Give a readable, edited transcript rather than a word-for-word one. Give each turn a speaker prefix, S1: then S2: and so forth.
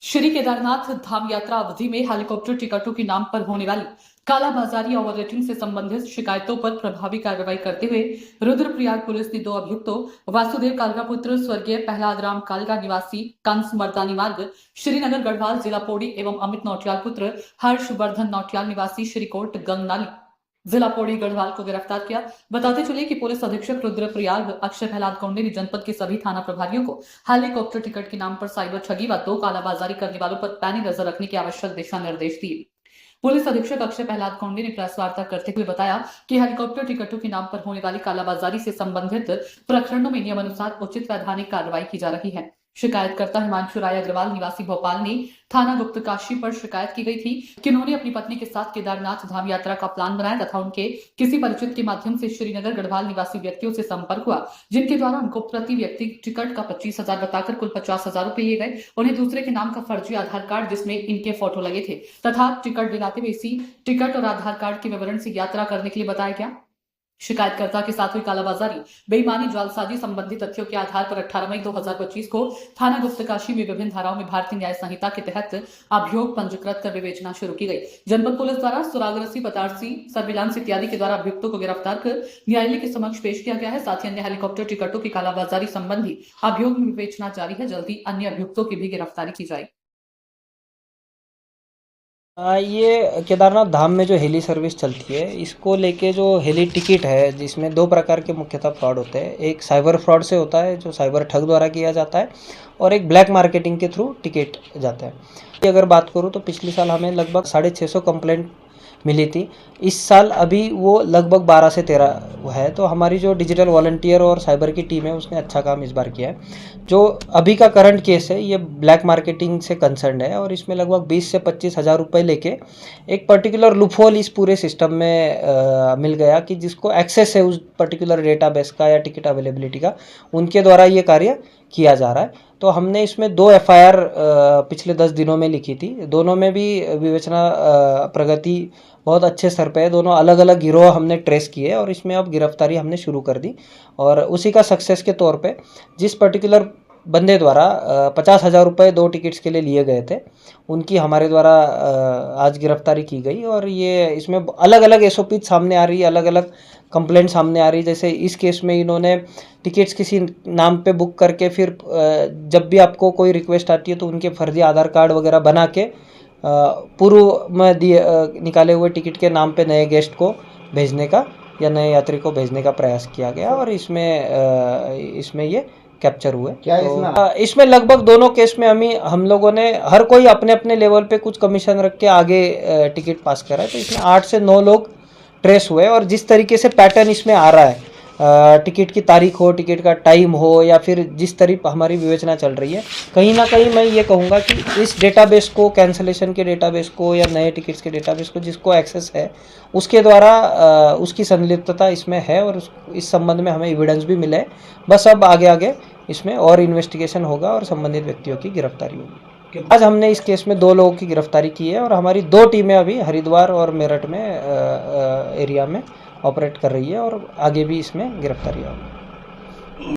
S1: श्री केदारनाथ धाम यात्रा अवधि में हेलीकॉप्टर टिकटों के नाम पर होने वाली कालाबाजारी और रेटिंग से संबंधित शिकायतों पर प्रभावी कार्रवाई करते हुए रुद्रप्रयाग पुलिस ने 2 अभियुक्तों वासुदेव कालगा पुत्र स्वर्गीय प्रहलाद राम कालगा निवासी कंस मर्दानी मार्ग श्रीनगर गढ़वाल जिला पौड़ी एवं अमित नौटियाल पुत्र हर्षवर्धन नौटियाल निवासी श्रीकोट गंगनाली जिला पौड़ी गढ़वाल को गिरफ्तार किया। बताते चले कि पुलिस अधीक्षक रुद्रप्रयाग अक्षय प्रहलाद कौंडे ने जनपद के सभी थाना प्रभारियों को हेलीकॉप्टर टिकट के नाम पर साइबर ठगी व 2 कालाबाजारी करने वालों पर पैनी नजर रखने के आवश्यक दिशा निर्देश दिए। पुलिस अधीक्षक अक्षय प्रहलाद कौंडे ने प्रेस वार्ता करते हुए बताया कि हेलीकॉप्टर टिकटों के नाम पर होने वाली कालाबाजारी से संबंधित प्रकरणों में नियमानुसार उचित वैधानिक कार्रवाई की जा रही है। शिकायतकर्ता हिमांशु राय अग्रवाल निवासी भोपाल ने थाना गुप्तकाशी पर शिकायत की गई थी कि उन्होंने अपनी पत्नी के साथ केदारनाथ धाम यात्रा का प्लान बनाया तथा उनके किसी परिचित के माध्यम से श्रीनगर गढ़वाल निवासी व्यक्तियों से संपर्क हुआ, जिनके द्वारा उनको प्रति व्यक्ति टिकट का 25,000 बताकर कुल 50,000 रुपए लिए गए। उन्हें दूसरे के नाम का फर्जी आधार कार्ड जिसमें इनके फोटो लगे थे तथा टिकट दिलाते हुए इसी टिकट और आधार कार्ड के विवरण से यात्रा करने के लिए बताया गया। शिकायतकर्ता के साथ हुई कालाबाजारी, बेईमानी, जालसाजी संबंधी तथ्यों के आधार पर 18 मई 2025 को थाना गुप्तकाशी में विभिन्न धाराओं में भारतीय न्याय संहिता के तहत अभियोग पंजीकृत कर विवेचना शुरू की गई। जनपद पुलिस द्वारा सुरागरसी, पतारसी, सर्विलांस इत्यादि के द्वारा अभियुक्तों को गिरफ्तार कर न्यायालय के समक्ष पेश किया गया है। साथ ही अन्य हेलीकॉप्टर टिकटों की कालाबाजारी संबंधी अभियोग में विवेचना जारी है। जल्दी अन्य अभियुक्तों की भी गिरफ्तारी की जाएगी।
S2: ये केदारनाथ धाम में जो हेली सर्विस चलती है, इसको लेके जो हेली टिकट है, जिसमें 2 प्रकार के मुख्यतः फ्रॉड होते हैं। एक साइबर फ्रॉड से होता है जो साइबर ठग द्वारा किया जाता है, और एक ब्लैक मार्केटिंग के थ्रू टिकट जाता है। अगर बात करूँ तो पिछले साल हमें लगभग 650 कंप्लेंट मिली थी। इस साल अभी वो लगभग 12 से 13 है। तो हमारी जो डिजिटल वॉलंटियर और साइबर की टीम है उसने अच्छा काम इस बार किया है। जो अभी का करंट केस है ये ब्लैक मार्केटिंग से कंसर्न है, और इसमें लगभग 20 से 25,000 रुपये लेके एक पर्टिकुलर लूपहोल इस पूरे सिस्टम में मिल गया कि जिसको एक्सेस है उस पर्टिकुलर डेटाबेस का या टिकट अवेलेबिलिटी का, उनके द्वारा ये कार्य किया जा रहा है। तो हमने इसमें 2 FIR पिछले 10 दिनों में लिखी थी। दोनों में भी विवेचना प्रगति बहुत अच्छे स्तर पे है। दोनों अलग अलग गिरोह हमने ट्रेस किए और इसमें अब गिरफ्तारी हमने शुरू कर दी। और उसी का सक्सेस के तौर पे जिस पर्टिकुलर बंदे द्वारा 50,000 रुपये 2 टिकट्स के लिए लिए गए थे, उनकी हमारे द्वारा आज गिरफ्तारी की गई। और ये इसमें अलग अलग SOP सामने आ रही है, अलग अलग कंप्लेंट सामने आ रही है। जैसे इस केस में इन्होंने टिकट्स किसी नाम पे बुक करके फिर जब भी आपको कोई रिक्वेस्ट आती है तो उनके फर्जी आधार कार्ड वगैरह बना के पूर्व में दिए निकाले हुए टिकट के नाम पे नए गेस्ट को भेजने का या नए यात्री को भेजने का प्रयास किया गया, और इसमें ये कैप्चर हुए।
S3: क्या
S2: तो इसमें लगभग दोनों केस में हम लोगों ने हर कोई अपने अपने लेवल पे कुछ कमीशन रख के आगे टिकट पास करा है। तो इसमें 8 से 9 लोग ट्रेस हुए, और जिस तरीके से पैटर्न इसमें आ रहा है, टिकट की तारीख हो, टिकट का टाइम हो, या फिर जिस तरह हमारी विवेचना चल रही है, कहीं ना कहीं मैं ये कहूँगा कि इस डेटाबेस को, कैंसलेशन के डेटाबेस को या नए टिकट्स के डेटाबेस को जिसको एक्सेस है उसके द्वारा उसकी संलिप्तता इसमें है, और इस संबंध में हमें एविडेंस भी मिला है। बस अब आगे इसमें और इन्वेस्टिगेशन होगा और संबंधित व्यक्तियों की गिरफ्तारी होगी। आज हमने इस केस में 2 लोगों की गिरफ्तारी की है, और हमारी 2 टीमें अभी हरिद्वार और मेरठ में एरिया में ऑपरेट कर रही है, और आगे भी इसमें गिरफ्तारी होगी।